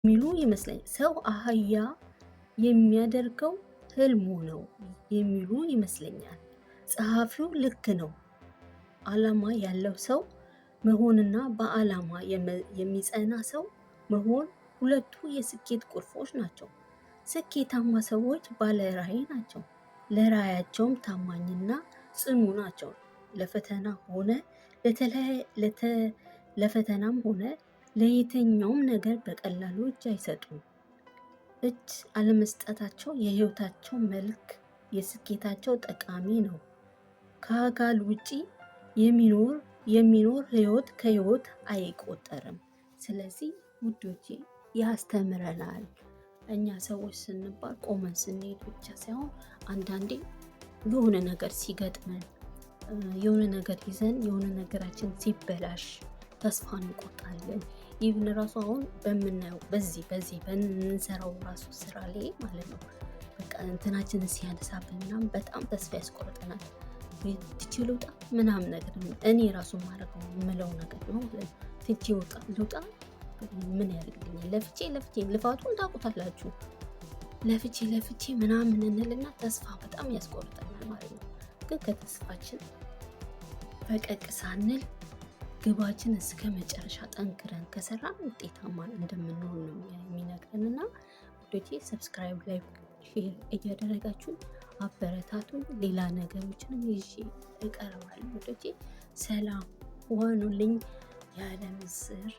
የሚሉ ይመስለኛል። ሰው አህያ የሚያደርገው ህልሙ ነው የሚሉ ይመስለኛል። ጸሐፊው ልክ ነው። ዓላማ ያለው ሰው መሆንና በዓላማ የሚጸና ሰው መሆን ሁለቱ የስኬት ቁልፎች ናቸው። ስኬታማ ሰዎች ባለ ራዕይ ናቸው። ለራዕያቸውም ታማኝና ጽኑ ናቸው። ለፈተናም ሆነ ለየትኛውም ነገር በቀላሉ እጅ አይሰጡም። እጅ አለመስጠታቸው የህይወታቸው መልክ የስኬታቸው ጠቃሚ ነው። ከአካል ውጪ የሚኖር ህይወት ከህይወት አይቆጠርም። ስለዚህ ውዶቼ ያስተምረናል። እኛ ሰዎች ስንባል ቆመን ስንሄድ ብቻ ሳይሆን አንዳንዴ የሆነ ነገር ሲገጥመን የሆነ ነገር ይዘን የሆነ ነገራችን ሲበላሽ ተስፋ እንቆርጣለን። ኢቭን ራሱ አሁን በምናየው በዚህ በምንሰራው ራሱ ስራ ላይ ማለት ነው በቃ እንትናችንን ሲያነሳብን ምናምን በጣም ተስፋ ያስቆርጠናል። ትቼ ልውጣ ምናምን ነገር እኔ ራሱ ማድረገው የምለው ነገር ነው። ትቼ ልውጣ ምን ያደርግልኛል? ለፍቼ ልፋቱን ታውቁታላችሁ። ለፍቼ ምናምን እንልና ተስፋ በጣም ያስቆርጠናል ማለት ነው። ግን ከተስፋችን ፈቀቅ ሳንል ግባችን እስከ መጨረሻ ጠንክረን ከሰራን ውጤታማ እንደምንሆን ነው የሚነግረንና ወደጄ ሰብስክራይብ፣ ላይክ፣ ሼር እያደረጋችሁ አበረታቱን። ሌላ ነገሮችንም ይዤ እቀርባለሁ። ወደጄ ሰላም ዋኑልኝ። ያለ ምስር